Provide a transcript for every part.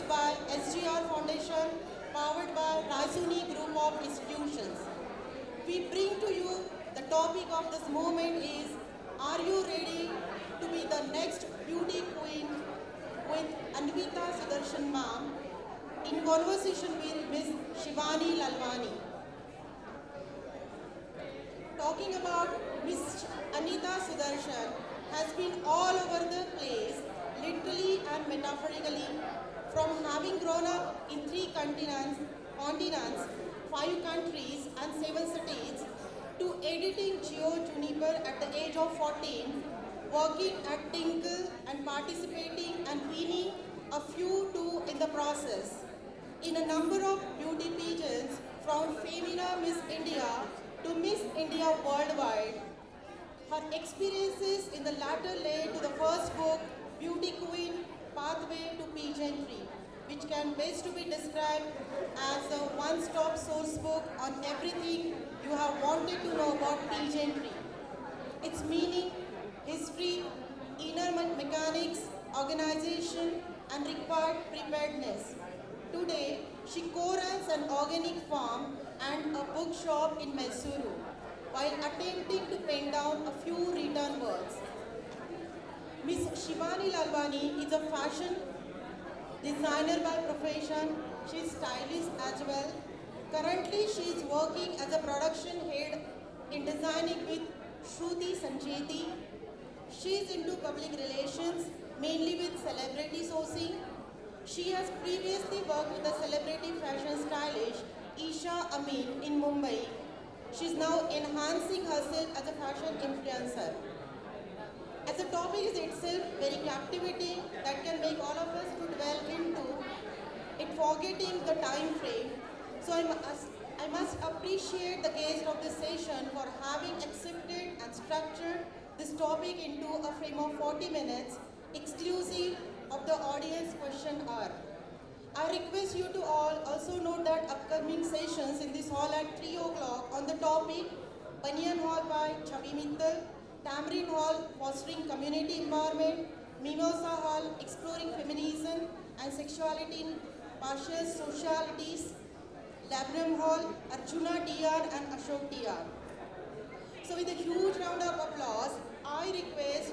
by SGR Foundation, powered by Raisuni Group of Institutions. We bring to you the topic of this moment is, are you ready to be the next beauty queen with Anvita Sudarshan ma'am in conversation with Miss Shivani Lalwani. Talking about Miss Anita Sudarshan has been all over the place, literally and metaphorically, from having grown up in 3 continents, 5 countries and 7 cities, to editing Geo Juniper at the age of 14, working at Tinkle and participating and winning a few too in the process. In a number of beauty pageants, from Femina Miss India to Miss India Worldwide, her experiences in the latter led to the first book, Beauty Queen, Pathway to Pageantry, which can best to be described as a one-stop source book on everything you have wanted to know about pageantry. Its meaning, history, inner mechanics, organization, and required preparedness. Today, she co-runs an organic farm and a bookshop in Mysuru, while attempting to pen down a few written words. Miss Shivani Lalwani is a fashion designer by profession. She is stylist as well. Currently, she is working as a production head in designing with Shruti Sanjeti. She is into public relations, mainly with celebrity sourcing. She has previously worked with the celebrity fashion stylist Isha Amin in Mumbai. She is now enhancing herself as a fashion influencer. As the topic is itself very captivating, that can make all of us to dwell into it, forgetting the time frame. So I must appreciate the guest of this session for having accepted and structured this topic into a frame of 40 minutes, exclusive of the audience question hour. I request you to all also note that upcoming sessions in this hall at 3 o'clock on the topic Banyan Hall by Chavi Mittal, Tamarind Hall fostering community empowerment, Mimosa Hall exploring feminism and sexuality in partial socialities, Labram Hall, Arjuna TR and Ashok TR. So with a huge round of applause, I request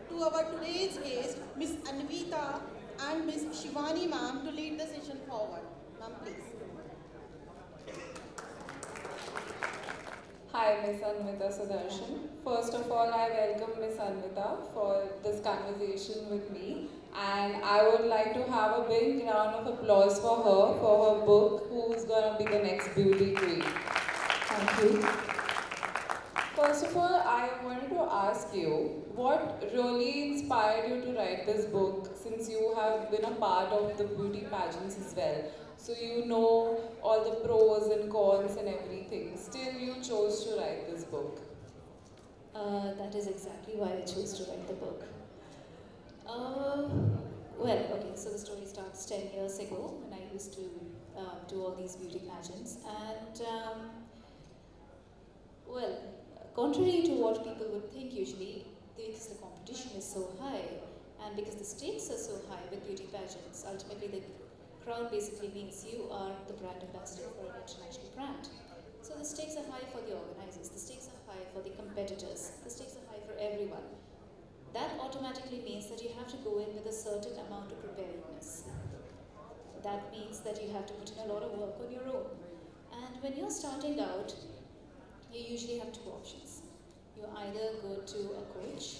to our today's guest, Miss Anvita and Miss Shivani ma'am to lead the session forward. Ma'am, please. Hi, Miss Anvita Sudarshan. First of all, I welcome Miss Anvita for this conversation with me, and I would like to have a big round of applause for her book, Who's Gonna Be the Next Beauty Queen. Thank you. First of all, I wanted to ask you, what really inspired you to write this book, since you have been a part of the beauty pageants as well? So you know all the pros and cons and everything. Still, you chose to write this book. That is exactly why I chose to write the book. Okay, so the story starts 10 years ago when I used to do all these beauty pageants. And, contrary to what people would think usually, because the competition is so high and because the stakes are so high with beauty pageants, ultimately the crown basically means you are the brand ambassador for an international brand. So the stakes are high for the organizers, the stakes are high for the competitors, the stakes are high for everyone. That automatically means that you have to go in with a certain amount of preparedness. That means that you have to put in a lot of work on your own. And when you're starting out, you usually have two options. You either go to a coach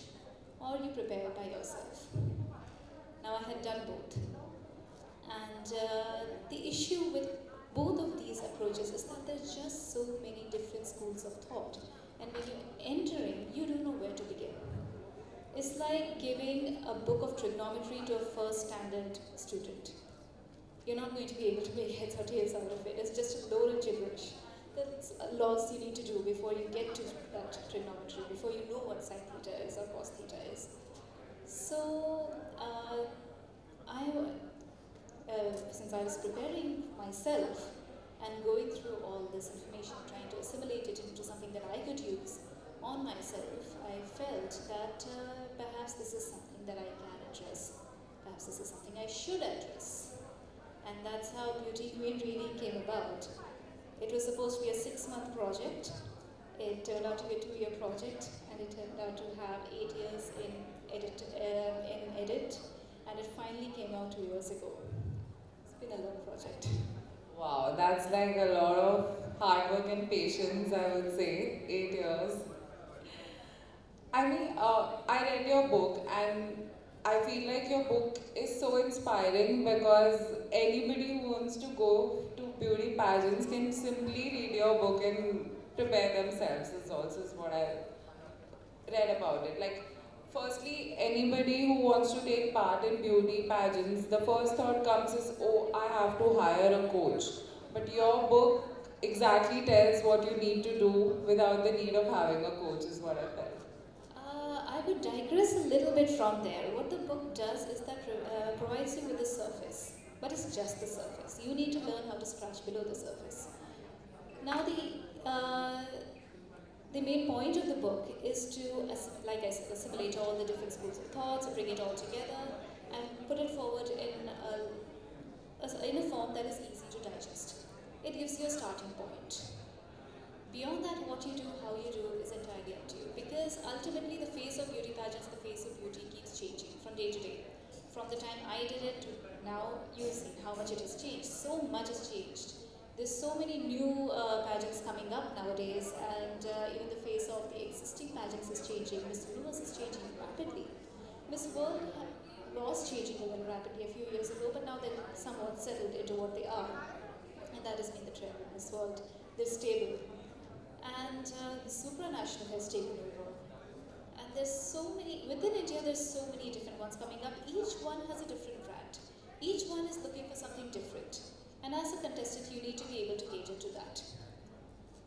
or you prepare by yourself. Now I had done both. And the issue with both of these approaches is that there's just so many different schools of thought. And when you're entering, you don't know where to begin. It's like giving a book of trigonometry to a first standard student. You're not going to be able to make heads or tails out of it. It's just a load of gibberish. There's lots you need to do before you get to that trigonometry, before you know what sine theta is or cos theta is. So, since I was preparing myself and going through all this information, trying to assimilate it into something that I could use on myself, I felt that perhaps this is something that I can address. Perhaps this is something I should address. It was supposed to be a 6-month project. It turned out to be a 2-year project, and it turned out to have 8 years in edit, and it finally came out 2 years ago. It's been a long project. Wow, that's like a lot of hard work and patience, I would say. 8 years. I mean, I read your book and I feel like your book is so inspiring because anybody who wants to go to beauty pageants can simply read your book and prepare themselves, is also is what I read about it. Like, firstly, anybody who wants to take part in beauty pageants, the first thought comes is, oh, I have to hire a coach. But your book exactly tells what you need to do without the need of having a coach, is what I felt. I would digress a little bit from there. What the book does is that provides you with the surface, but it's just the surface. You need to learn how to scratch below the surface. Now, the main point of the book is to, like I said, assimilate all the different schools of thoughts, bring it all together, and put it forward in a form that is easy to digest. It gives you a starting point. Beyond that, what you do, how you do, is entirely up to you. Because ultimately, the face of beauty pageants, the face of beauty keeps changing from day to day. From the time I did it to now, you've seen how much it has changed. So much has changed. There's so many new pageants coming up nowadays, and even the face of the existing pageants is changing. Miss Universe is changing rapidly. Miss World was changing a little rapidly a few years ago, but now they're somewhat settled into what they are. And that has been the trend with Miss World. They're stable. And the supranational has taken over. And there's so many, within India there's so many different ones coming up. Each one has a different brand. Each one is looking for something different. And as a contestant, you need to be able to cater to that.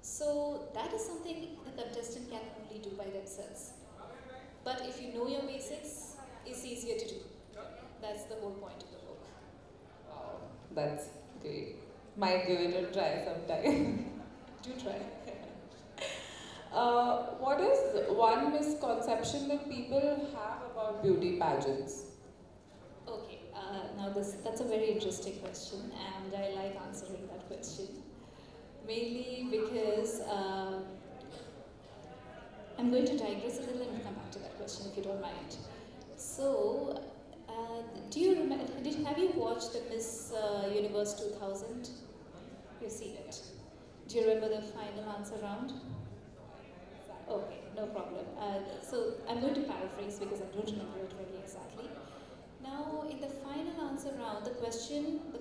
So that is something the contestant can only do by themselves. But if you know your basics, it's easier to do. That's the whole point of the book. Wow, that's great. Might give it a try sometime. Do try. What is one misconception that people have about beauty pageants? Okay, now that's a very interesting question, and I like answering that question. Mainly because I'm going to digress a little and come back to that question if you don't mind. So, do you remember? Have you watched the Miss Universe 2000? You've seen it. Do you remember the final answer round? Okay, no problem. So I'm going to paraphrase because I don't remember it very exactly. Now, in the final answer round, the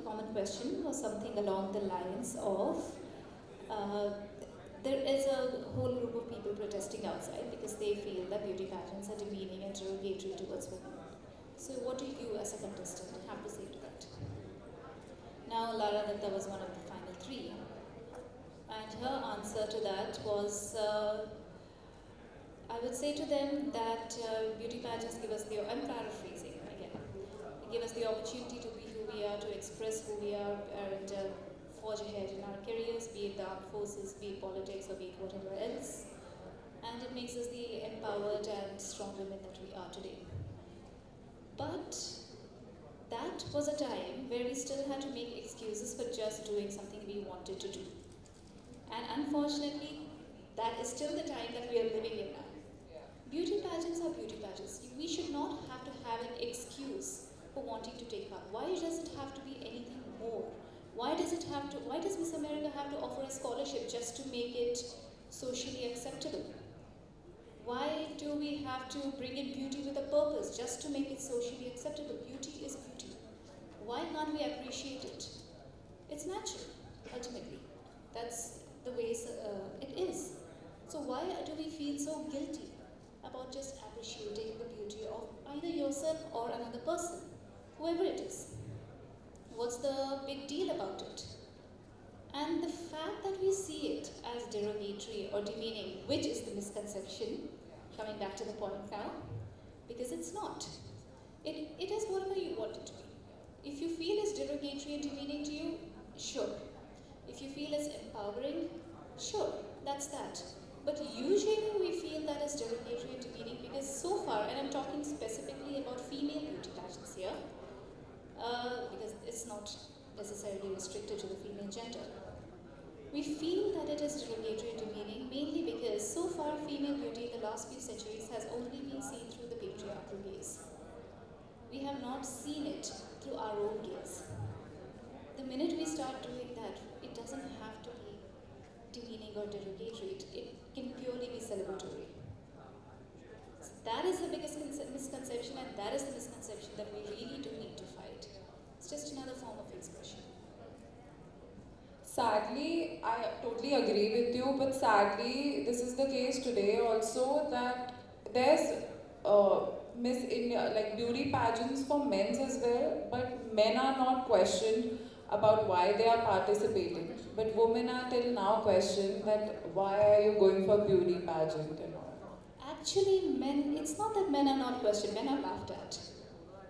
common question was something along the lines of, there is a whole group of people protesting outside because they feel that beauty pageants are demeaning and derogatory towards women. So what do you as a contestant have to say to that? Now, Lara Datta was one of the final 3. And her answer to that was, I would say to them that beauty pageants give us I'm paraphrasing again, give us the opportunity to be who we are, to express who we are, and forge ahead in our careers, be it the armed forces, be it politics, or be it whatever else. And it makes us the empowered and strong women that we are today. But that was a time where we still had to make excuses for just doing something we wanted to do. And unfortunately, that is still the time that we are living in now. Beauty pageants are beauty pageants. We should not have to have an excuse for wanting to take part. Why does it have to be anything more? Why does Miss America have to offer a scholarship just to make it socially acceptable? Why do we have to bring in beauty with a purpose just to make it socially acceptable? Beauty is beauty. Why can't we appreciate it? It's natural, ultimately. That's the way it is. So why do we feel so guilty about just appreciating the beauty of either yourself or another person, whoever it is? What's the big deal about it? And the fact that we see it as derogatory or demeaning, which is the misconception, coming back to the point now, because it's not. It is whatever you want it to be. If you feel it's derogatory and demeaning to you, sure. If you feel it's empowering, sure, that's that. But usually we feel that is derogatory and demeaning because so far, and I'm talking specifically about female beauty pageants here, because it's not necessarily restricted to the female gender. We feel that it is derogatory and demeaning mainly because so far female beauty in the last few centuries has only been seen through the patriarchal gaze. We have not seen it through our own gaze. The minute we start doing that, it doesn't have to be demeaning or derogatory, it can purely be celebratory. So that is the biggest misconception, and that is the misconception that we really do need to fight. It's just another form of expression. Sadly, I totally agree with you, but sadly, this is the case today also that there's Miss India, like beauty pageants for men's as well, but men are not questioned about why they are participating. But women are till now questioned that why are you going for beauty pageant and all. Actually, it's not that men are not questioned, men are laughed at.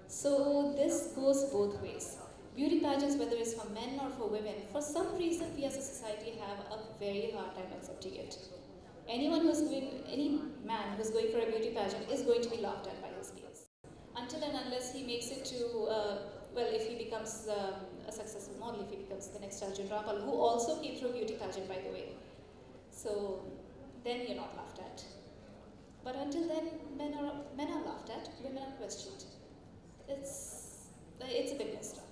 So this goes both ways. Beauty pageants, whether it's for men or for women, for some reason we as a society have a very hard time accepting it. Any man who's going for a beauty pageant is going to be laughed at by his peers. Until and unless he makes it to, if he becomes a successful model, if he becomes the next Arjun Rampal, who also came through a beauty pageant, by the way. So then you're not laughed at. But until then, men are laughed at, women are questioned. It's a bit messed up.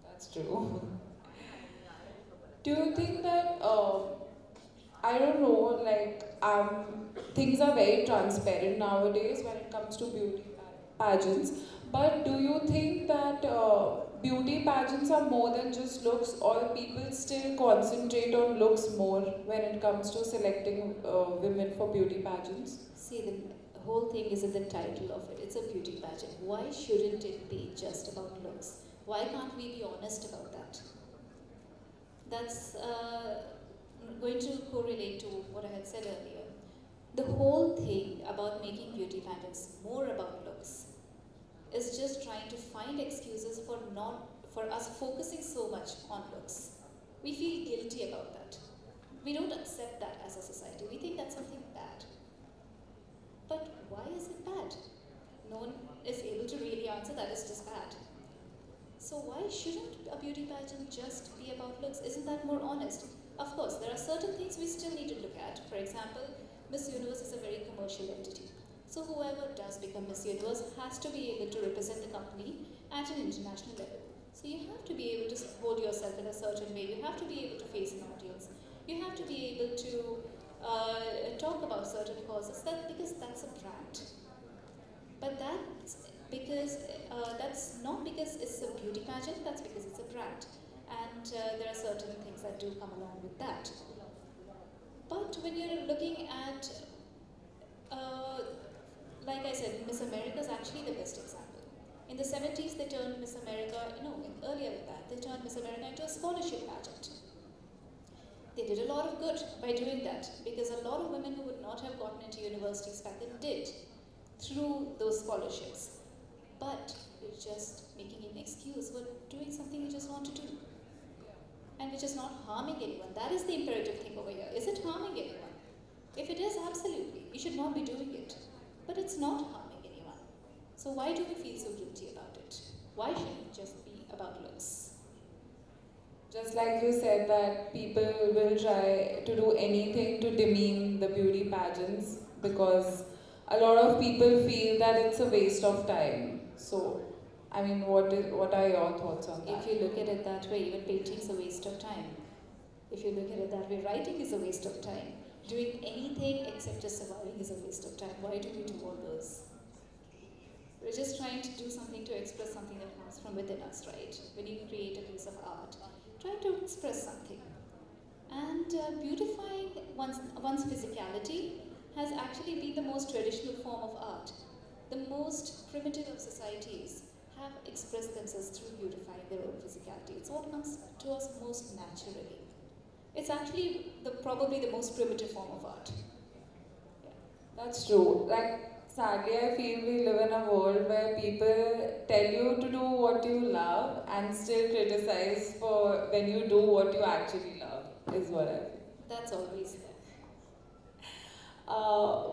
That's true. Do you think that, I don't know, like, things are very transparent nowadays when it comes to beauty pageants, but do you think that beauty pageants are more than just looks, or people still concentrate on looks more when it comes to selecting women for beauty pageants? See, the whole thing is in the title of it. It's a beauty pageant. Why shouldn't it be just about looks? Why can't we be honest about that? That's going to correlate to what I had said earlier. The whole thing about making beauty pageants more about looks is just trying to find excuses for us focusing so much on looks. We feel guilty about that. We don't accept that as a society. We think that's something bad. But why is it bad? No one is able to really answer that. It's just bad. So why shouldn't a beauty pageant just be about looks? Isn't that more honest? Of course, there are certain things we still need to look at. For example, Miss Universe is a very commercial entity. So whoever does become Miss Universe has to be able to represent the company at an international level. So you have to be able to hold yourself in a certain way. You have to be able to face an audience. You have to be able to talk about certain causes, because that's a brand. But that's not because it's a beauty pageant, that's because it's a brand. And there are certain things that do come along with that. But when you're looking at, like I said, Miss America is actually the best example. In the 70s, they turned Miss America, earlier than that, they turned Miss America into a scholarship pageant. They did a lot of good by doing that, because a lot of women who would not have gotten into universities back then did, through those scholarships. But you're just making an excuse for doing something you just want to do. And which is not harming anyone. That is the imperative thing over here. Is it harming anyone? If it is, absolutely. You should not be doing it. But it's not harming anyone. So why do we feel so guilty about it? Why should it just be about looks? Just like you said that people will try to do anything to demean the beauty pageants because a lot of people feel that it's a waste of time. So, I mean, what are your thoughts on that? If you look at it that way, even painting is a waste of time. If you look at it that way, writing is a waste of time. Doing anything except just surviving is a waste of time. Why do we do all those? We're just trying to do something to express something that comes from within us, right? When you create a piece of art, try to express something. And beautifying one's physicality has actually been the most traditional form of art. The most primitive of societies have expressed themselves through beautifying their own physicality. It's what comes to us most naturally. It's actually probably the most primitive form of art. Yeah. That's true. Like, sadly, I feel we live in a world where people tell you to do what you love and still criticize for when you do what you actually love, is what I feel. That's always there.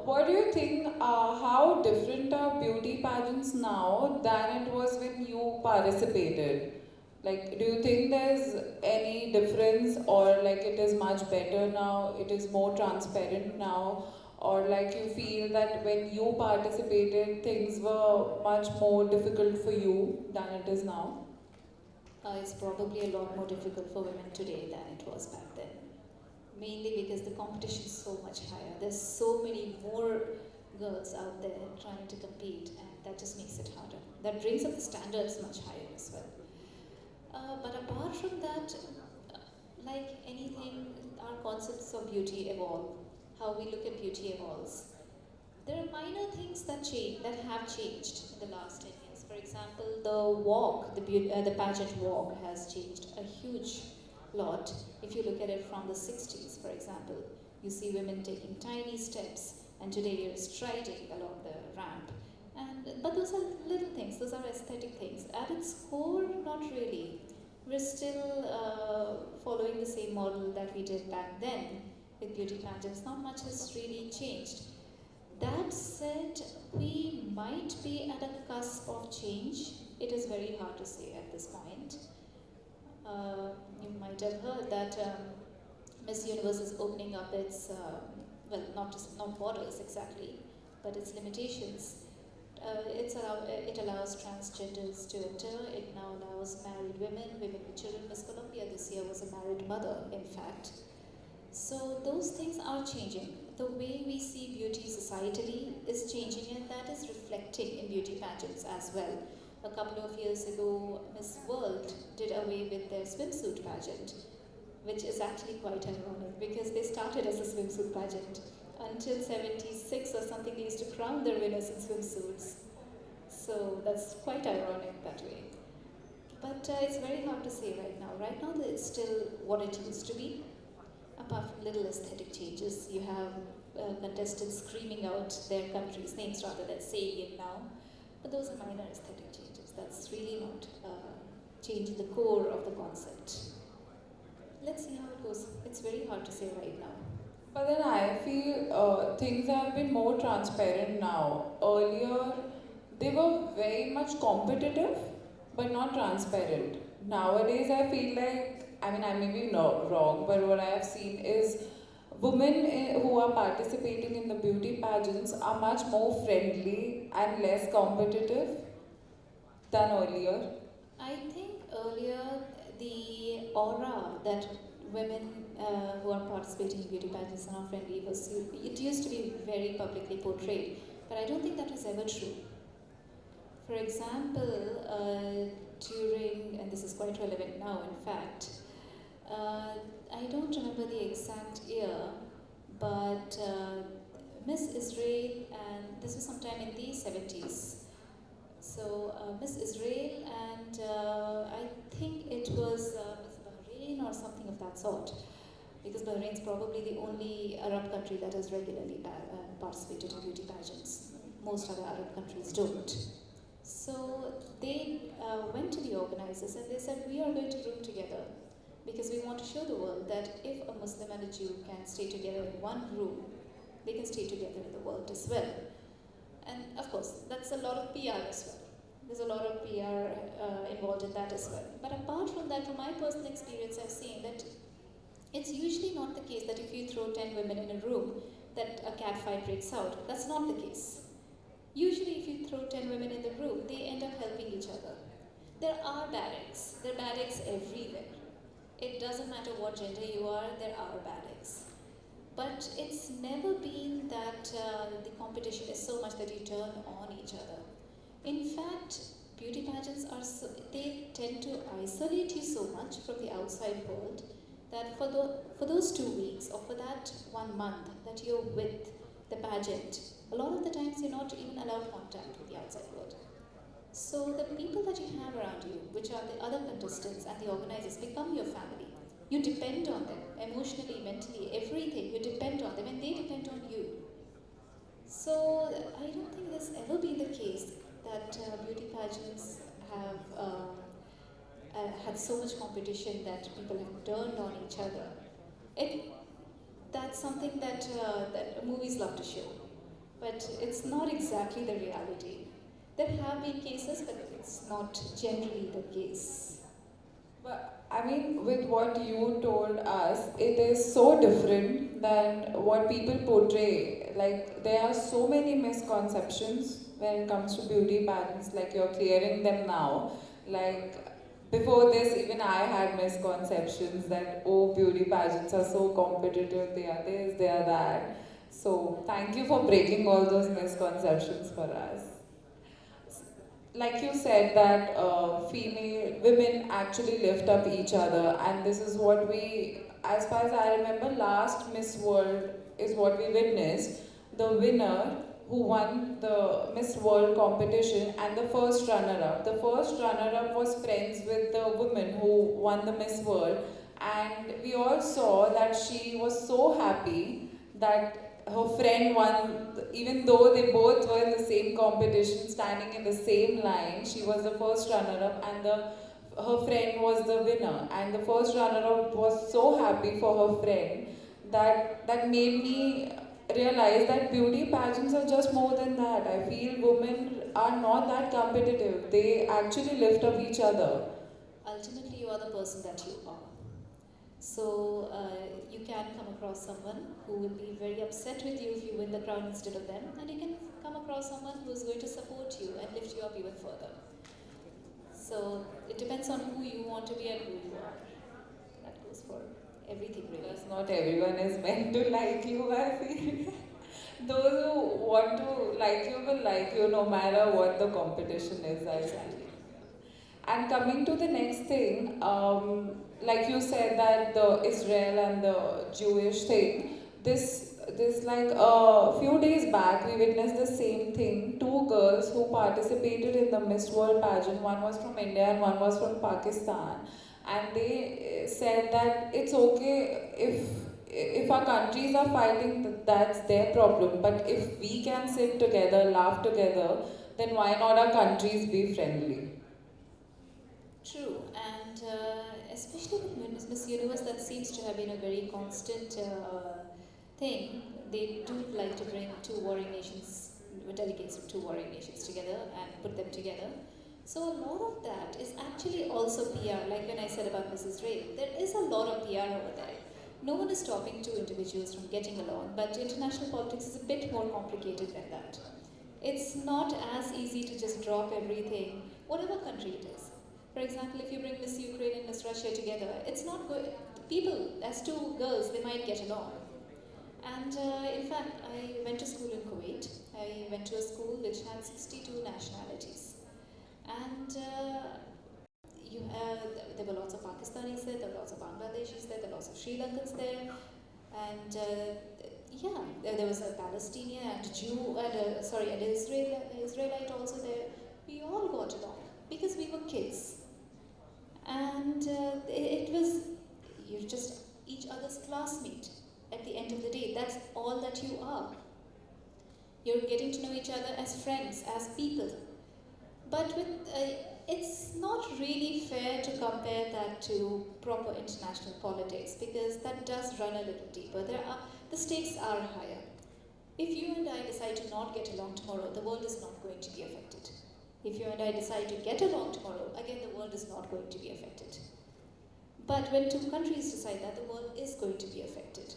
What do you think, how different are beauty pageants now than it was when you participated? Like, do you think there's any difference, or like it is much better now, it is more transparent now, or like you feel that when you participated, things were much more difficult for you than it is now? It's probably a lot more difficult for women today than it was back then. Mainly because the competition is so much higher. There's so many more girls out there trying to compete, and that just makes it harder. That brings up the standards much higher as well. But apart from that, like anything, our concepts of beauty evolve. How we look at beauty evolves. There are minor things that change, that have changed in the last 10 years. For example, the walk, the pageant walk has changed a huge lot. If you look at it from the 60s, for example, you see women taking tiny steps, and today you're striding along the ramp. But those are little things, those are aesthetic things. At its core, not really. We're still following the same model that we did back then with beauty pageants. Not much has really changed. That said, we might be at a cusp of change. It is very hard to say at this point. You might have heard that Miss Universe is opening up its, well, not borders exactly, but its limitations. It allows transgenders to enter. It now allows married women, women with children. Miss Columbia this year was a married mother, in fact. So those things are changing. The way we see beauty societally is changing, and that is reflecting in beauty pageants as well. A couple of years ago, Miss World did away with their swimsuit pageant, which is actually quite ironic because they started as a swimsuit pageant. Until 76 or something, they used to crown their winners in swimsuits. So that's quite ironic that way. But it's very hard to say right now. Right now, it's still what it used to be. Apart from little aesthetic changes, you have contestants screaming out their country's names rather than saying it now. But those are minor aesthetic changes. That's really not changing the core of the concept. Let's see how it goes. It's very hard to say right now. But then I feel things have been more transparent now. Earlier, they were very much competitive, but not transparent. Nowadays, I feel like, I mean, I may be wrong, but what I have seen is women who are participating in the beauty pageants are much more friendly and less competitive than earlier. I think earlier the aura that women who are participating in beauty pageants and are friendly it used to be very publicly portrayed, but I don't think that was ever true. For example, during, and this is quite relevant now in fact, I don't remember the exact year, but Miss Israel, and this was sometime in the 70s. So Miss Israel, and I think it was Miss Bahrain or something of that sort, because Bahrain is probably the only Arab country that has regularly participated in beauty pageants. Most other Arab countries don't. So they went to the organizers and they said, we are going to room together because we want to show the world that if a Muslim and a Jew can stay together in one room, they can stay together in the world as well. And of course, that's a lot of PR as well. There's a lot of PR involved in that as well. But apart from that, from my personal experience, I've seen that it's usually not the case that if you throw 10 women in a room, that a cat fight breaks out. That's not the case. Usually if you throw 10 women in the room, they end up helping each other. There are bad eggs. There are bad eggs everywhere. It doesn't matter what gender you are, there are bad eggs. But it's never been that the competition is so much that you turn on each other. In fact, beauty pageants they tend to isolate you so much from the outside world that for those 2 weeks or for that 1 month that you're with the pageant, a lot of the times you're not even allowed contact with the outside world. So the people that you have around you, which are the other contestants and the organizers, become your family. You depend on them, emotionally, mentally, everything. You depend on them and they depend on you. So I don't think there's ever been the case that beauty pageants have had so much competition that people have turned on each other. That's something that movies love to show, but it's not exactly the reality. There have been cases, but it's not generally the case. mean, with what you told us, it is so different than what people portray. Like, there are so many misconceptions when it comes to beauty pageants, like, you're clearing them now. Like, before this, even I had misconceptions that, oh, beauty pageants are so competitive, they are this, they are that. So, thank you for breaking all those misconceptions for us. Like you said that female women actually lift up each other, and this is what we, as far as I remember, last Miss World is what we witnessed. The winner who won the Miss World competition and the first runner-up. The first runner-up was friends with the woman who won the Miss World, and we all saw that she was so happy that her friend won, even though they both were in the same competition, standing in the same line. She was the first runner-up, and her friend was the winner. And the first runner-up was so happy for her friend that made me realize that beauty pageants are just more than that. I feel women are not that competitive. They actually lift up each other. Ultimately, you are the person that you are. So you can come across someone who will be very upset with you if you win the crown instead of them, and you can come across someone who is going to support you and lift you up even further. So it depends on who you want to be and who you are. That goes for everything really. Because not everyone is meant to like you, I feel. Those who want to like you will like you no matter what the competition is, I feel. Exactly. And coming to the next thing, like you said that the Israel and the Jewish thing, this like a few days back we witnessed the same thing. Two girls who participated in the Miss World pageant, one was from India and one was from Pakistan, and they said that it's okay if our countries are fighting, that's their problem. But if we can sit together, laugh together, then why not our countries be friendly? True, and especially with Miss Universe, that seems to have been a very constant thing. They do like to bring two warring nations, delegates from two warring nations together and put them together. So a lot of that is actually also PR. Like when I said about Mrs. Ray, there is a lot of PR over there. No one is stopping two individuals from getting along, but international politics is a bit more complicated than that. It's not as easy to just drop everything, whatever country it is. For example, if you bring Miss Ukraine and Miss Russia together, it's not good. People, as two girls, they might get along. And in fact, I went to school in Kuwait. I went to a school which had 62 nationalities. And there were lots of Pakistanis there were lots of Bangladeshis there were lots of Sri Lankans there. And yeah, there was a Palestinian and Jew, and an Israelite also there. We all got along because we were kids. And it was, you're just each other's classmate at the end of the day. That's all that you are. You're getting to know each other as friends, as people. But with it's not really fair to compare that to proper international politics, because that does run a little deeper. The stakes are higher. If you and I decide to not get along tomorrow, the world is not going to be affected. If you and I decide to get along tomorrow, again the world is not going to be affected. But when two countries decide that, the world is going to be affected.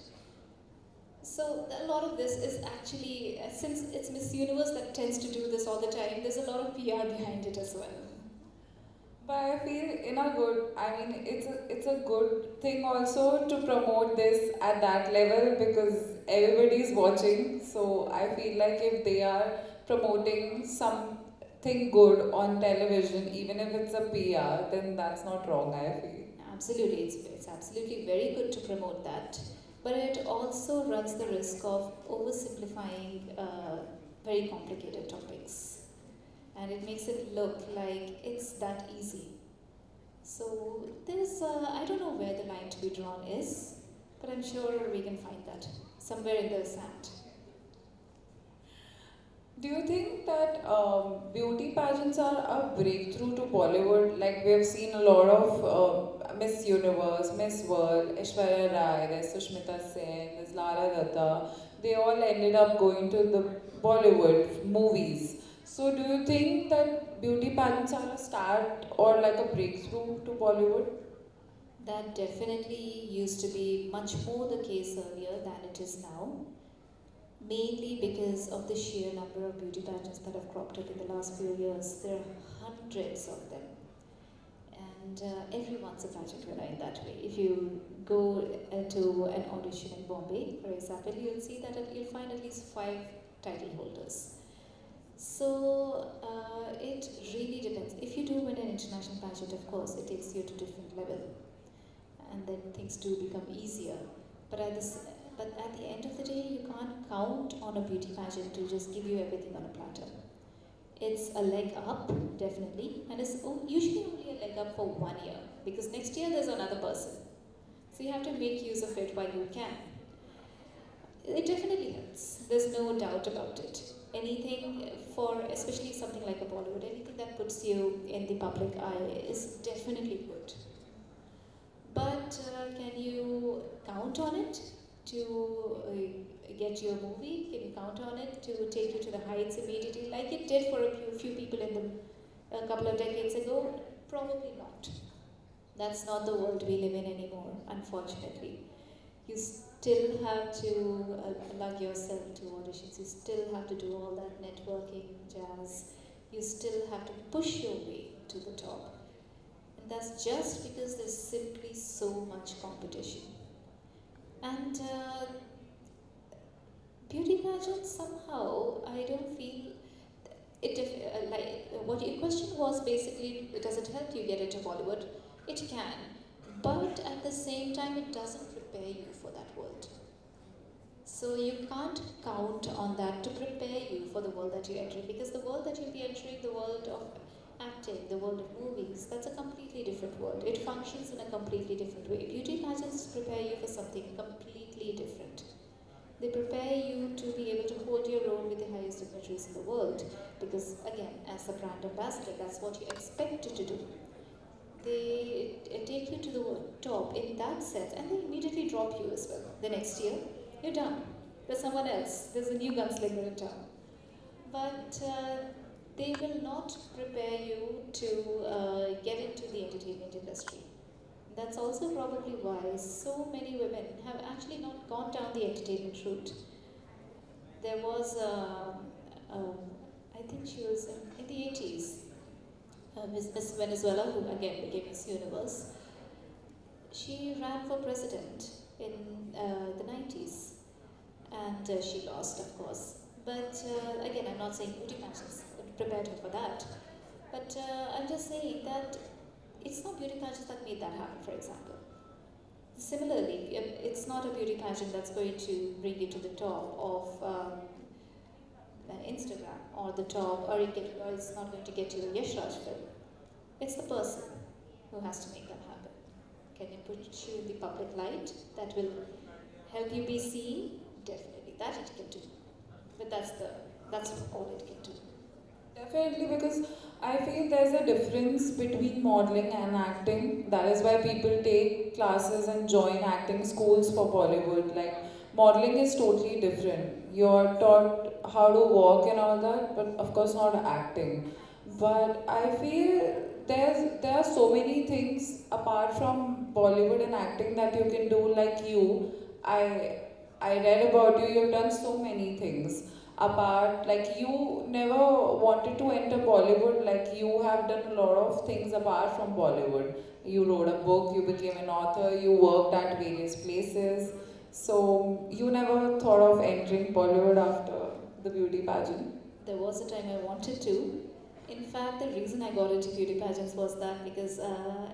So a lot of this is actually, since it's Miss Universe that tends to do this all the time, there's a lot of PR behind it as well. But I feel it's a good thing also to promote this at that level because everybody's watching. So I feel like if they are promoting something good on television, even if it's a PR, then that's not wrong, I feel. Absolutely, it's absolutely very good to promote that. But it also runs the risk of oversimplifying very complicated topics. And it makes it look like it's that easy. So there's, I don't know where the line to be drawn is, but I'm sure we can find that somewhere in the sand. Do you think that beauty pageants are a breakthrough to Bollywood? Like we have seen a lot of Miss Universe, Miss World, Aishwarya Rai, there's Sushmita Sen, there's Lara Datta. They all ended up going to the Bollywood movies. So do you think that beauty pageants are a start or like a breakthrough to Bollywood? That definitely used to be much more the case earlier than it is now, mainly because of the sheer number of beauty pageants that have cropped up in the last few years. There are hundreds of them, and everyone's a pageant winner in that way. If you go to an audition in Bombay, for example, you'll see that you'll find at least 5 title holders. So it really depends. If you do win an international pageant, of course, it takes you to a different level, and then things do become easier. But but at the end of the day, you can't count on a beauty pageant to just give you everything on a platter. It's a leg up, definitely, and it's usually only a leg up for 1 year, because next year there's another person. So you have to make use of it while you can. It definitely helps. There's no doubt about it. Anything for, especially something like a Bollywood, anything that puts you in the public eye is definitely good. But can you count on it to get your movie? Can you count on it to take you to the heights immediately, like it did for a few people a couple of decades ago? Probably not. That's not the world we live in anymore, unfortunately. You still have to lug yourself to auditions. You still have to do all that networking jazz. You still have to push your way to the top. And that's just because there's simply so much competition. And beauty pageants, somehow, I don't feel it. Like what your question was basically, does it help you get into Bollywood? It can, but at the same time, it doesn't prepare you for that world. So you can't count on that to prepare you for the world that you're entering, because the world that you'll be entering, the world of acting, the world of movies, that's a completely different world. It functions in a completely different way. Beauty pageants prepare you for something completely different. They prepare you to be able to hold your own with the highest dignitaries in the world, because again, as a brand ambassador, that's what you're expected to do. They take you to the top in that sense, and they immediately drop you as well. The next year, you're done. There's someone else. There's a new gunslinger in town. But they will not prepare you to get into the entertainment industry. That's also probably why so many women have actually not gone down the entertainment route. There was, I think she was in the 80s, Miss Venezuela, who again became Miss Universe. She ran for president in the 90s, and she lost, of course. But again, I'm not saying beauty pageants prepared her for that. But I'm just saying that it's not beauty pageants that made that happen, for example. Similarly, it's not a beauty pageant that's going to bring you to the top of Instagram or the top, or it's not going to get you a Yash Raj film. It's the person who has to make that happen. Can it put you in the public light? That will help you be seen? Definitely, that it can do. But that's all it can do. Definitely, because I feel there's a difference between modeling and acting. That is why people take classes and join acting schools for Bollywood. Like, modeling is totally different. You're taught how to walk and all that, but of course not acting. But I feel there are so many things apart from Bollywood and acting that you can do. Like you, I read about you. You've done so many things apart, like you never wanted to enter Bollywood. Like, you have done a lot of things apart from Bollywood. You wrote a book, you became an author, you worked at various places. So you never thought of entering Bollywood after the beauty pageant? There was a time I wanted to. In fact, the reason I got into beauty pageants was that because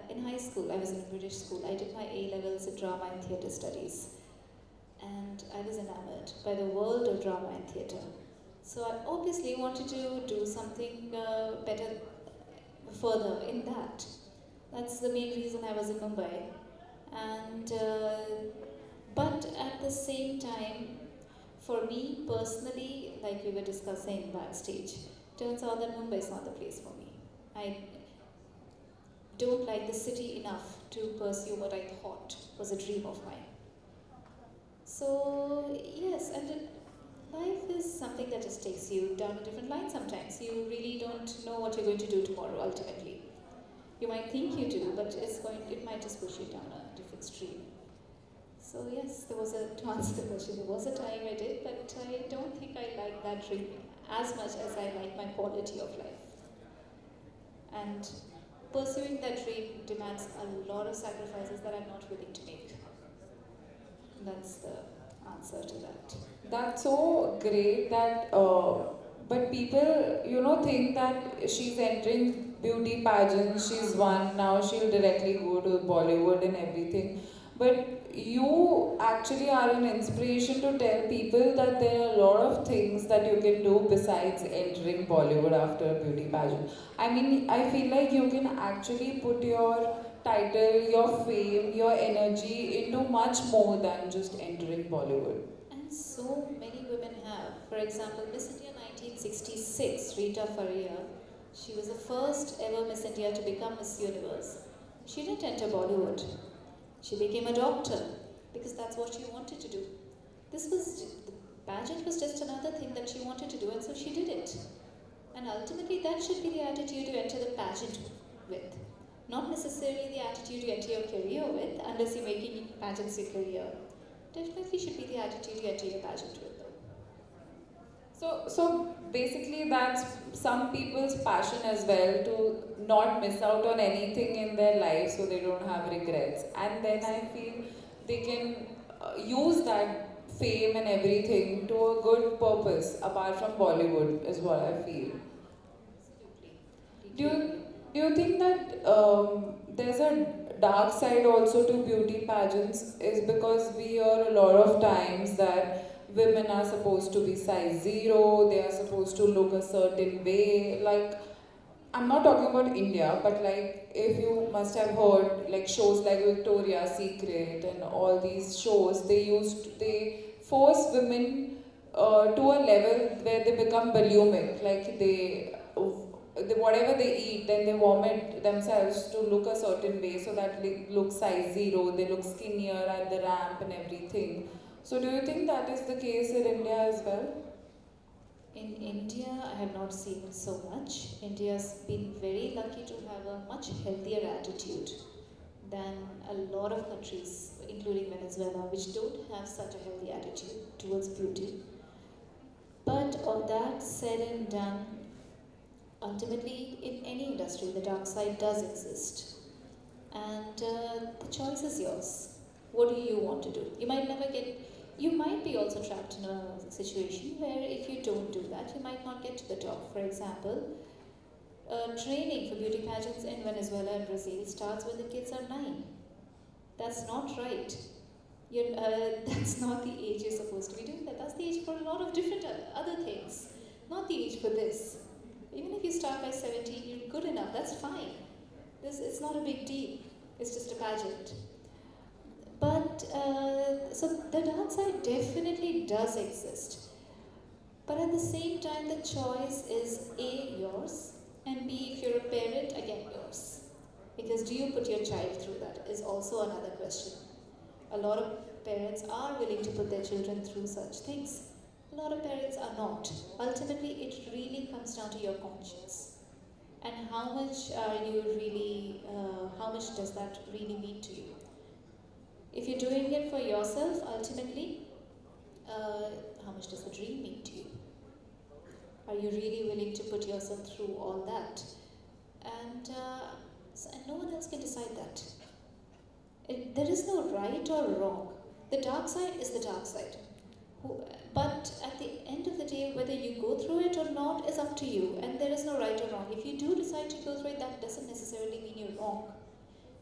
in high school, I was in a British school. I did my A levels in drama and theatre studies. And I was enamored by the world of drama and theatre. So I obviously wanted to do something better further in that. That's the main reason I was in Mumbai. And but at the same time, for me personally, like we were discussing backstage, turns out that Mumbai is not the place for me. I don't like the city enough to pursue what I thought was a dream of mine. So yes, and life is something that just takes you down a different line sometimes. You really don't know what you're going to do tomorrow ultimately. You might think you do, but it might just push you down extreme. So yes, to answer the question, there was a time I did, but I don't think I like that dream as much as I like my quality of life. And pursuing that dream demands a lot of sacrifices that I'm not willing to make. That's the answer to that. That's so great that, but people, think that she's entering beauty pageants, she's won, now she'll directly go to Bollywood and everything. But you actually are an inspiration to tell people that there are a lot of things that you can do besides entering Bollywood after a beauty pageant. I mean, I feel like you can actually put your title, your fame, your energy into much more than just entering Bollywood. And so many women have. For example, Miss India 1966, Rita Faria, she was the first ever Miss India to become Miss Universe. She didn't enter Bollywood. She became a doctor because that's what she wanted to do. The pageant was just another thing that she wanted to do, and so she did it. And ultimately, that should be the attitude you enter the pageant with. Not necessarily the attitude you enter your career with, unless you're making pageants your career. Definitely should be the attitude you enter your pageant with, though. So basically, that's some people's passion as well to not miss out on anything in their life so they don't have regrets. And then I feel they can use that fame and everything to a good purpose apart from Bollywood, is what I feel. Absolutely. Do you, do you think that there's a dark side also to beauty pageants? Is because we hear a lot of times that women are supposed to be size zero, they are supposed to look a certain way. Like, I'm not talking about India, but like if you must have heard like shows like Victoria's Secret and all these shows, they force women to a level where they become bulimic, like they whatever they eat, then they vomit themselves to look a certain way so that they look size zero, they look skinnier at the ramp and everything. So do you think that is the case in India as well? In India, I have not seen so much. India's been very lucky to have a much healthier attitude than a lot of countries, including Venezuela, which don't have such a healthy attitude towards beauty. But all that said and done, ultimately, in any industry, the dark side does exist. And the choice is yours. What do you want to do? You might be also trapped in a situation where if you don't do that, you might not get to the top. For example, training for beauty pageants in Venezuela and Brazil starts when the kids are 9. That's not right. That's not the age you're supposed to be doing that. That's the age for a lot of different other things. Not the age for this. Even if you start by 17, you're good enough. That's fine. It's not a big deal. It's just a pageant. But, so the dark side definitely does exist. But at the same time, the choice is A, yours, and B, if you're a parent, again, yours. Because do you put your child through that is also another question. A lot of parents are willing to put their children through such things. A lot of parents are not. Ultimately, it really comes down to your conscience. And how much how much does that really mean to you? If you're doing it for yourself, ultimately, how much does the dream mean to you? Are you really willing to put yourself through all that? And no one else can decide that. There is no right or wrong. The dark side is the dark side. But at the end of the day, whether you go through it or not is up to you. And there is no right or wrong. If you do decide to go through it, that doesn't necessarily mean you're wrong.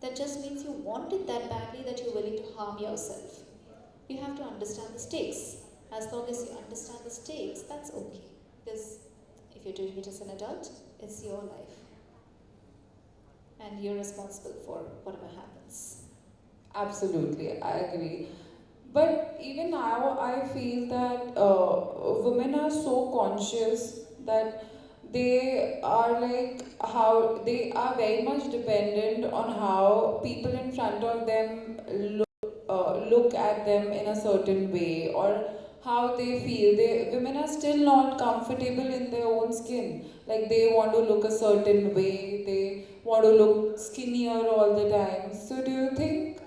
That just means you want it that badly that you're willing to harm yourself. You have to understand the stakes. As long as you understand the stakes, that's okay. Because if you're doing it as an adult, it's your life. And you're responsible for whatever happens. Absolutely, I agree. But even now, I feel that women are so conscious that they are like how they are very much dependent on how people in front of them look at them in a certain way or how they feel. Women are still not comfortable in their own skin. Like they want to look a certain way. They want to look skinnier all the time. So do you think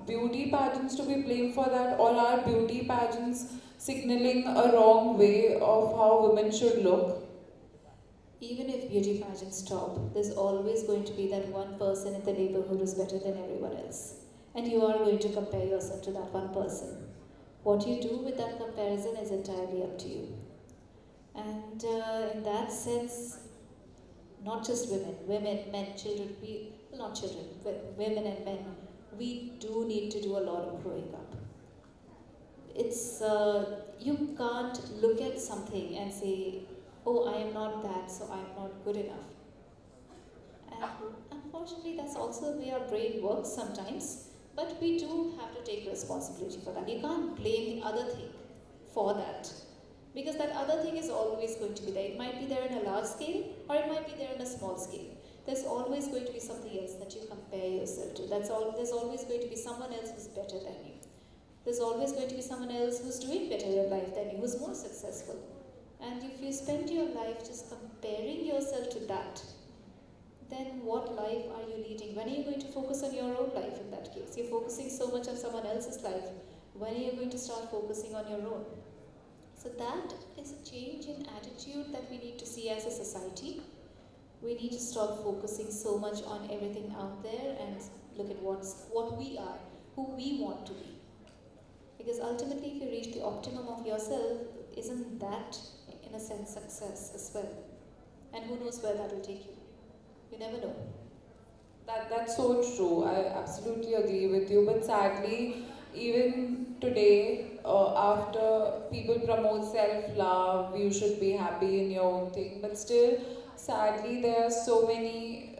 beauty pageants to be blamed for that, or are beauty pageants signaling a wrong way of how women should look? Even if beauty pageants stop, there's always going to be that one person in the neighborhood who's better than everyone else. And you are going to compare yourself to that one person. What you do with that comparison is entirely up to you. And in that sense, not just women, men, children, well, not children, but women and men, we do need to do a lot of growing up. It's, you can't look at something and say, oh, I am not that, so I am not good enough. And unfortunately, that's also the way our brain works sometimes, but we do have to take responsibility for that. You can't blame the other thing for that, because that other thing is always going to be there. It might be there in a large scale, or it might be there in a small scale. There's always going to be something else that you compare yourself to. There's always going to be someone else who's better than you. There's always going to be someone else who's doing better in life than you, who's more successful. And if you spend your life just comparing yourself to that, then what life are you leading? When are you going to focus on your own life in that case? You're focusing so much on someone else's life. When are you going to start focusing on your own? So that is a change in attitude that we need to see as a society. We need to stop focusing so much on everything out there and look at what we are, who we want to be. Because ultimately, if you reach the optimum of yourself, isn't that, in a sense, success as well? And who knows where that will take you? You never know. That's so true. I absolutely agree with you. But sadly, even today, after people promote self-love, you should be happy in your own thing. But still, sadly, there are so many,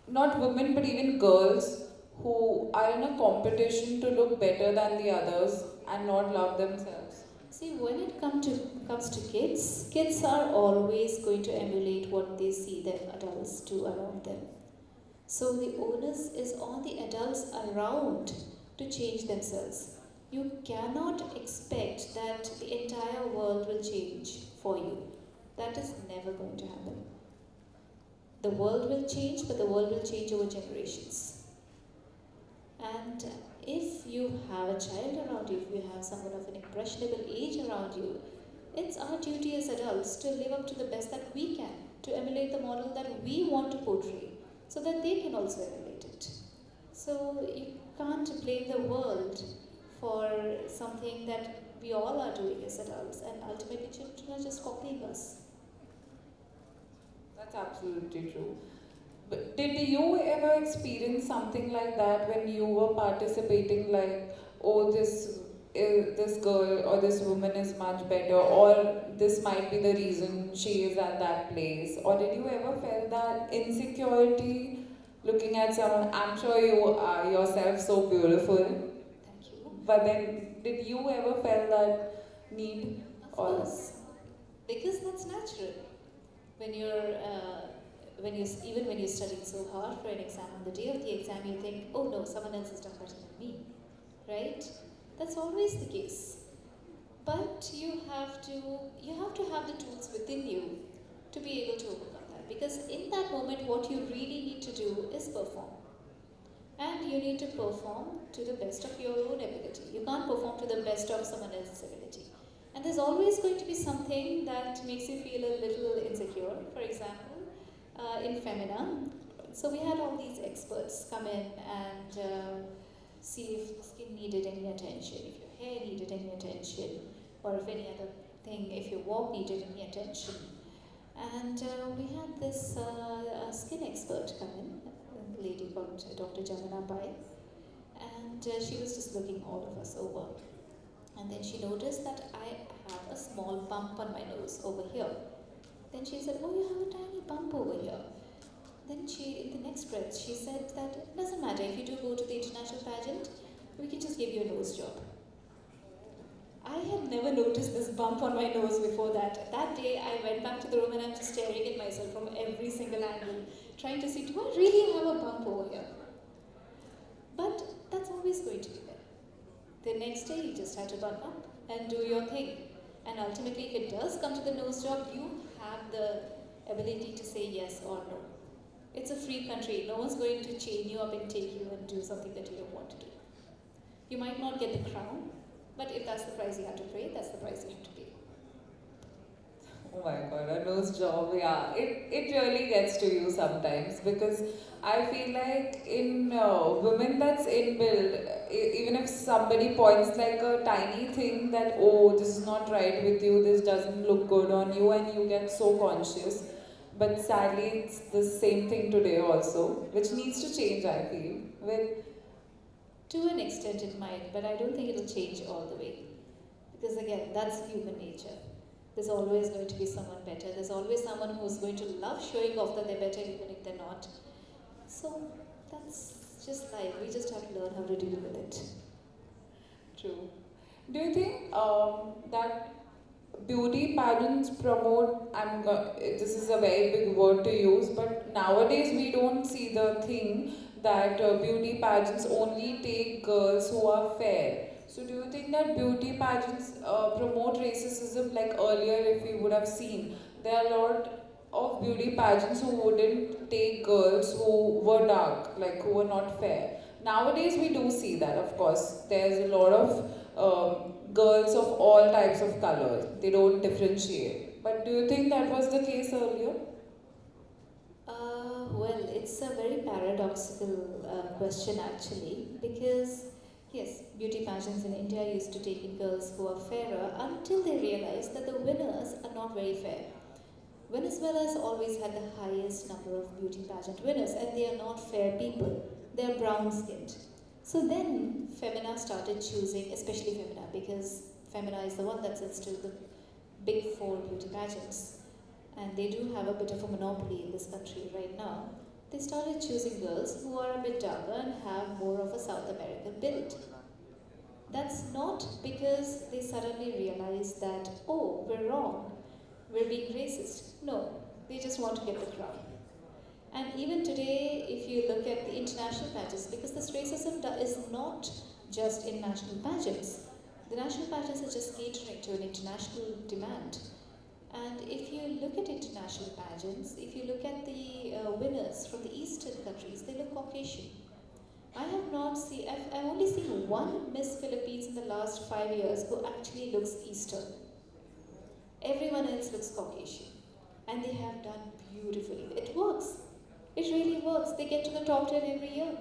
not women, but even girls who are in a competition to look better than the others and not love themselves. See, when it comes to kids, kids are always going to emulate what they see their adults do around them. So the onus is on the adults around to change themselves. You cannot expect that the entire world will change for you. That is never going to happen. The world will change, but the world will change over generations. And if you have a child around you, if you have someone of an impressionable age around you, it's our duty as adults to live up to the best that we can, to emulate the model that we want to portray, so that they can also emulate it. So you can't blame the world for something that we all are doing as adults, and ultimately children are just copying us. That's absolutely true. But did you ever experience something like that when you were participating, like, oh, this girl or this woman is much better, or this might be the reason she is at that place? Or did you ever feel that insecurity looking at someone? I'm sure you are yourself so beautiful, Thank you. but then did you ever feel that need? Of course, because that's natural. When you're even when you're studying so hard for an exam, on the day of the exam you think, oh no, someone else has done better than me, right? That's always the case. But you have to have the tools within you to be able to overcome that, because in that moment what you really need to do is perform. And you need to perform to the best of your own ability. You can't perform to the best of someone else's ability. And there's always going to be something that makes you feel a little insecure. For example, in Femina, so we had all these experts come in and see if the skin needed any attention, if your hair needed any attention, or if any other thing, if your walk needed any attention. And we had this skin expert come in, a lady called Dr. Jamana Pai, and she was just looking all of us over. And then she noticed that I have a small bump on my nose over here. Then she said, oh, you have a tiny bump over here. Then in the next breath, she said that it doesn't matter, if you do go to the international pageant, we can just give you a nose job. I had never noticed this bump on my nose before that. That day, I went back to the room and I'm just staring at myself from every single angle, trying to see, do I really have a bump over here? But that's always going to be there. The next day, you just have to buck up and do your thing. And ultimately, if it does come to the nose job, you have the ability to say yes or no. It's a free country. No one's going to chain you up and take you and do something that you don't want to do. You might not get the crown, but if that's the price you have to pay, that's the price you have to pay. Oh my god, a nose job, yeah. It really gets to you sometimes because I feel like in women that's inbuilt, even if somebody points like a tiny thing that, oh, this is not right with you, this doesn't look good on you, and you get so conscious. But sadly, it's the same thing today also, which needs to change, I feel. To an extent it might, but I don't think it'll change all the way. Because again, that's human nature. There's always going to be someone better. There's always someone who's going to love showing off that they're better even if they're not. So that's just life. We just have to learn how to deal with it. True. Do you think that beauty pageants promote, this is a very big word to use, but nowadays we don't see the thing that beauty pageants only take girls who are fair. So do you think that beauty pageants promote racism like earlier if we would have seen? There are a lot of beauty pageants who wouldn't take girls who were dark, like who were not fair. Nowadays we do see that, of course. There's a lot of girls of all types of colors. They don't differentiate. But do you think that was the case earlier? Well, it's a very paradoxical question actually, because yes, beauty pageants in India used to take in girls who are fairer until they realized that the winners are not very fair. Venezuela has always had the highest number of beauty pageant winners, and they are not fair people. They are brown skinned. So then Femina started choosing, especially Femina, because Femina is the one that sits to the big four beauty pageants. And they do have a bit of a monopoly in this country right now. They started choosing girls who are a bit darker and have more of a South American build. That's not because they suddenly realized that, oh, we're wrong, we're being racist. No, they just want to get the crown. And even today, if you look at the international pageants, because this racism is not just in national pageants, the national pageants are just catering to an international demand. And if you look at international pageants, if you look at the winners from the eastern countries, they look Caucasian. I've only seen one Miss Philippines in the last 5 years who actually looks Eastern. Everyone else looks Caucasian. And they have done beautifully. It works. It really works. They get to the top 10 every year.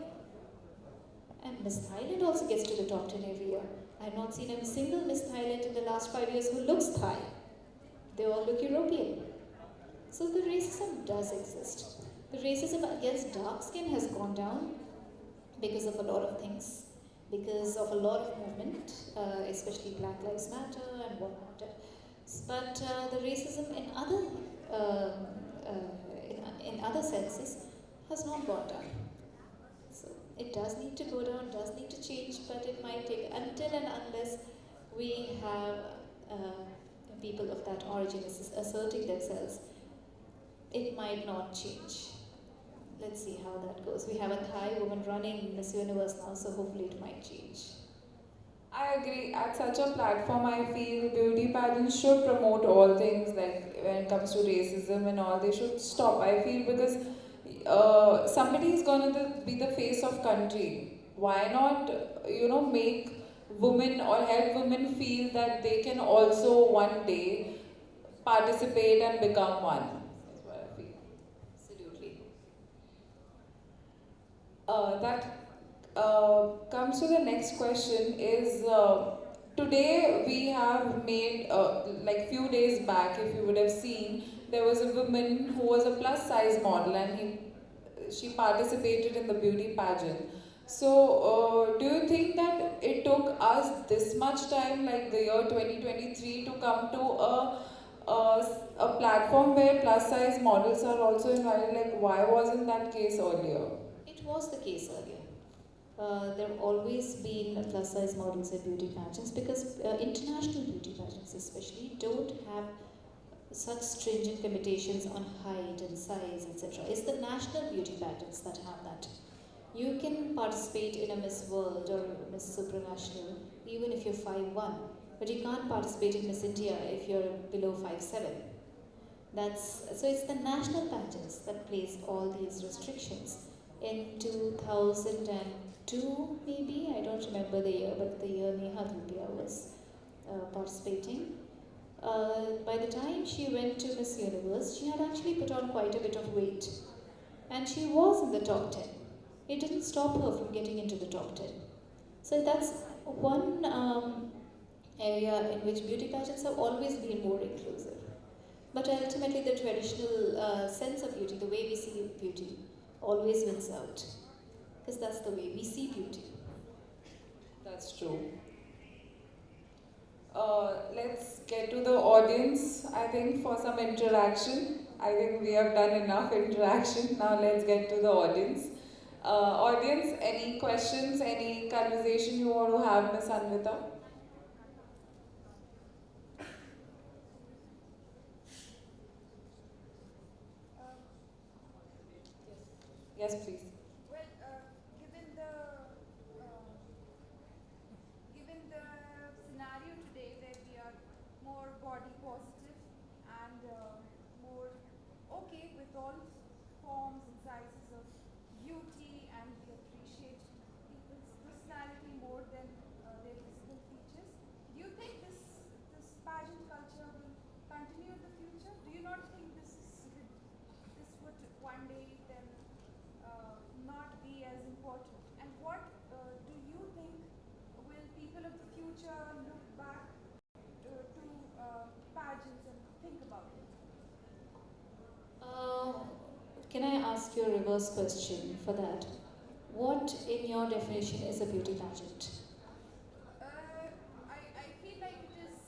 And Miss Thailand also gets to the top 10 every year. I have not seen a single Miss Thailand in the last 5 years who looks Thai. They all look European. So the racism does exist. The racism against dark skin has gone down because of a lot of things, because of a lot of movement, especially Black Lives Matter and whatnot. But the racism in other senses has not gone down. So it does need to go down, does need to change, but it might take until and unless we have people of that origin asserting themselves, it might not change. Let's see how that goes. We have a Thai woman running Miss Universe now, so hopefully it might change. I agree. At such a platform, I feel beauty pageants should promote all things like when it comes to racism and all. They should stop. I feel because somebody is going to be the face of country. Why not, make women or help women feel that they can also one day participate and become one. That's what I feel. Absolutely. That comes to the next question is today we have made like few days back, if you would have seen, there was a woman who was a plus size model and she participated in the beauty pageant. So do you think that it took us this much time, like the year 2023, to come to a platform where plus size models are also invited? Like, why wasn't that case earlier? It was the case earlier. There have always been plus size models at beauty pageants because international beauty pageants especially don't have such stringent limitations on height and size, etc. It's the national beauty pageants that have that. You can participate in a Miss World or Miss Supranational even if you're 5'1", but you can't participate in Miss India if you're below 5'7". So it's the national pageants that place all these restrictions. In 2002, maybe, I don't don't remember the year, but the year Neha Dhupia was participating. By the time she went to Miss Universe, she had actually put on quite a bit of weight. And she was in the top 10. It didn't stop her from getting into the top 10. So that's one area in which beauty pageants have always been more inclusive. But ultimately, the traditional sense of beauty, the way we see beauty, always wins out. Because that's the way we see beauty. That's true. Let's get to the audience, I think, for some interaction. I think we have done enough interaction. Now let's get to the audience. Audience, any questions, any conversation you want to have, Miss Anvita? Yes, please. Well, uh, given the scenario today where we are more body positive and more okay with all forms and sizes of beauty, and we appreciate people's personality more than their physical features, do you think this pageant culture will continue in the future? Do you not think this would one day then not be as important? And what do you think will people of the future look back to pageants and think about it? Uh, can I ask you a reverse question for that? What, in your definition, is a beauty pageant? I feel like it is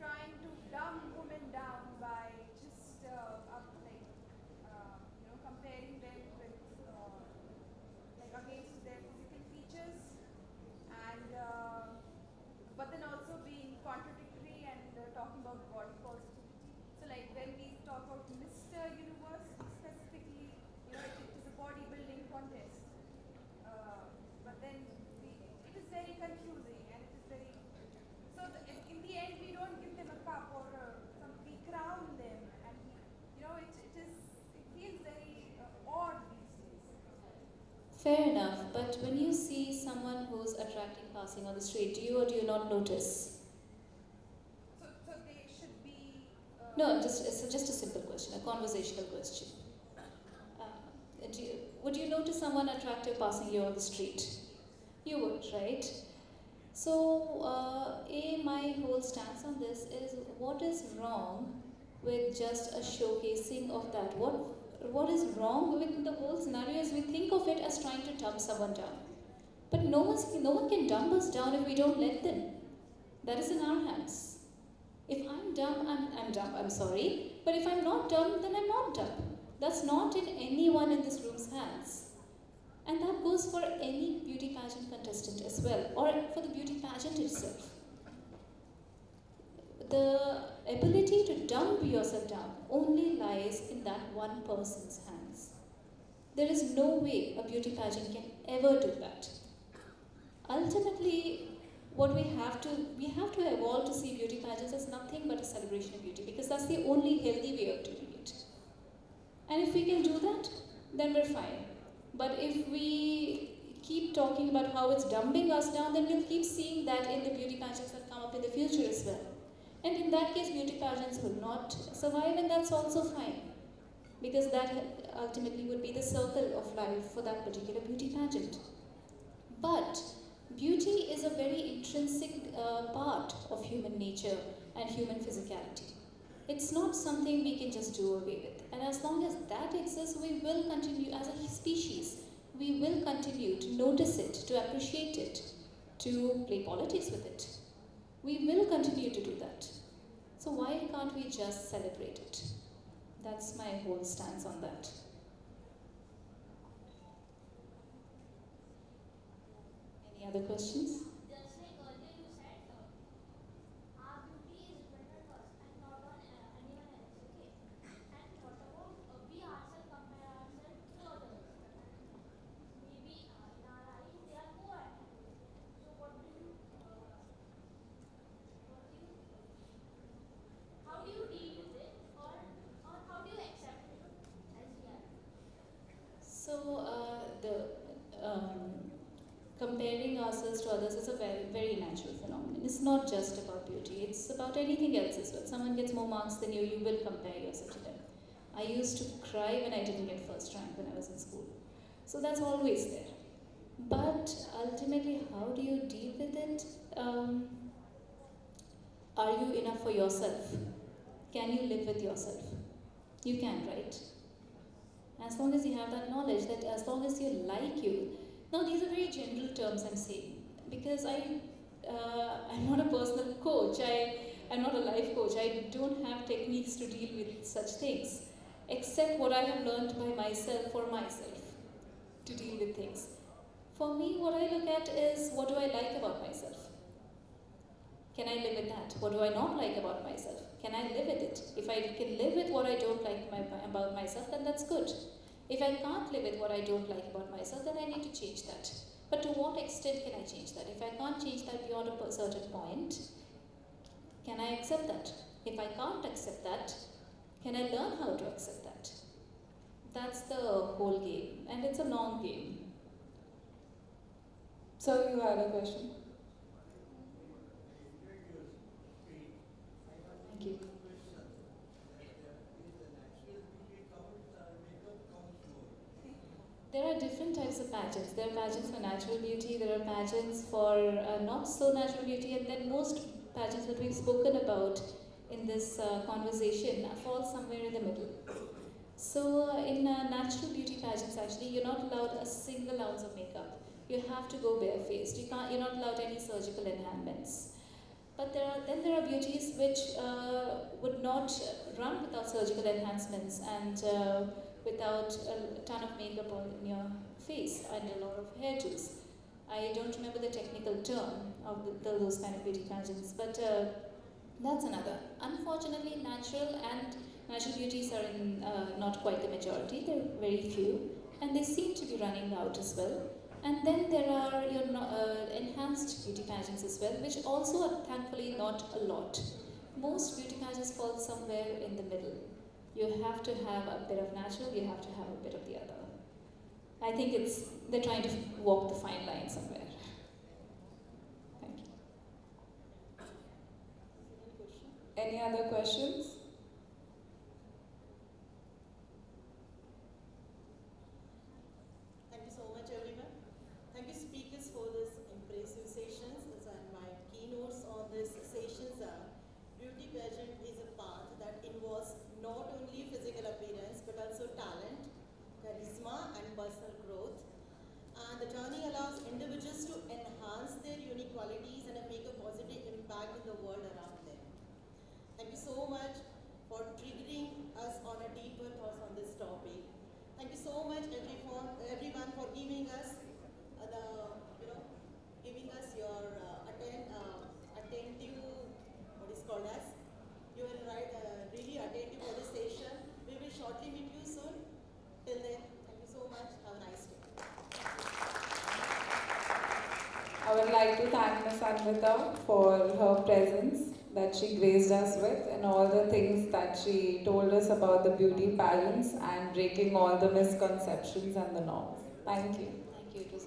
trying to dumb women down by just comparing them with like against their physical features, and but then also being contradictory and talking about body positivity. So like when we talk about Mr. Universe specifically, it is a bodybuilding contest. But then it is very confusing, and it is very, so in the end we don't give them a cup or we crown them, and it feels very odd these days. Fair enough, but when you see someone who's attractive passing on the street, do you or do you not notice? So they should be. No, it's just a simple question, a conversational question. Would you notice someone attractive passing you on the street? You would, right? So, my whole stance on this is, what is wrong with just a showcasing of that? What is wrong with the whole scenario is we think of it as trying to dumb someone down. But no one can dump us down if we don't let them. That is in our hands. If I'm dumb, I'm dumb, I'm sorry. But if I'm not dumb, then I'm not dumb. That's not in anyone in this room's hands. And that goes for any beauty pageant contestant as well, or for the beauty pageant itself. The ability to dump yourself down only lies in that one person's hands. There is no way a beauty pageant can ever do that. Ultimately, what we have to evolve to see beauty pageants as nothing but a celebration of beauty, because that's the only healthy way of doing it. And if we can do that, then we're fine. But if we keep talking about how it's dumbing us down, then we'll keep seeing that in the beauty pageants that come up in the future as well. And in that case, beauty pageants will not survive, and that's also fine. Because that ultimately would be the circle of life for that particular beauty pageant. But beauty is a very intrinsic part of human nature and human physicality. It's not something we can just do away with. And as long as that exists, we will continue as a species. We will continue to notice it, to appreciate it, to play politics with it. We will continue to do that. So why can't we just celebrate it? That's my whole stance on that. Any other questions? Just like earlier you said, our beauty is dependent on us and not on anyone else, okay? And what about we ourselves compare ourselves to others? Maybe in our eyes they are poor at it. So how do you deal with it, or how do you accept it as we are? So comparing ourselves to others is a very, very natural phenomenon. It's not just about beauty, it's about anything else as well. Someone gets more marks than you will compare yourself to them. I used to cry when I didn't get first rank when I was in school. So that's always there. But ultimately, how do you deal with it? Are you enough for yourself? Can you live with yourself? You can, right? As long as you have that knowledge, that as long as you like you. Now, these are very general terms I'm saying because I'm not a personal coach. I'm not a life coach. I don't have techniques to deal with such things, except what I have learned by myself for myself to deal with things. For me, what I look at is what do I like about myself? Can I live with that? What do I not like about myself? Can I live with it? If I can live with what I don't like about myself, then that's good. If I can't live with what I don't like about myself, then I need to change that. But to what extent can I change that? If I can't change that beyond a certain point, can I accept that? If I can't accept that, can I learn how to accept that? That's the whole game, and it's a long game. So you had a question? Thank you. There are different types of pageants. There are pageants for natural beauty, there are pageants for not so natural beauty, and then most pageants that we've spoken about in this conversation fall somewhere in the middle. So in natural beauty pageants, actually, you're not allowed a single ounce of makeup. You have to go barefaced. You're not allowed any surgical enhancements. But there are beauties which would not run without surgical enhancements and without a ton of makeup on your face and a lot of hairdos. I don't remember the technical term of those kind of beauty pageants, but that's another. Unfortunately, natural beauties are in not quite the majority. There are very few, and they seem to be running out as well. And then there are your enhanced beauty pageants as well, which also are thankfully not a lot. Most beauty pageants fall somewhere in the middle. You have to have a bit of natural, you have to have a bit of the other. I think they're trying to walk the fine line somewhere. Thank you. Any other questions? Thank you so much, everyone. Thank you, speakers, for this impressive sessions. And my keynotes on this sessions are: beauty pageant is a path that involves not only physical appearance but also talent, charisma, and personal growth. And the journey allows individuals to enhance their unique qualities and make a positive impact in the world around them. Thank you so much for triggering us on a deeper thoughts on this topic. Thank you so much, everyone, for giving us your attentive, what is called as, you were really attentive for this session. We will shortly meet you soon. Till then, thank you so much. Have a nice day. I would like to thank Ms. Anvita for her presence that she graced us with and all the things that she told us about the beauty pageants and breaking all the misconceptions and the norms. Thank you. Thank you. It was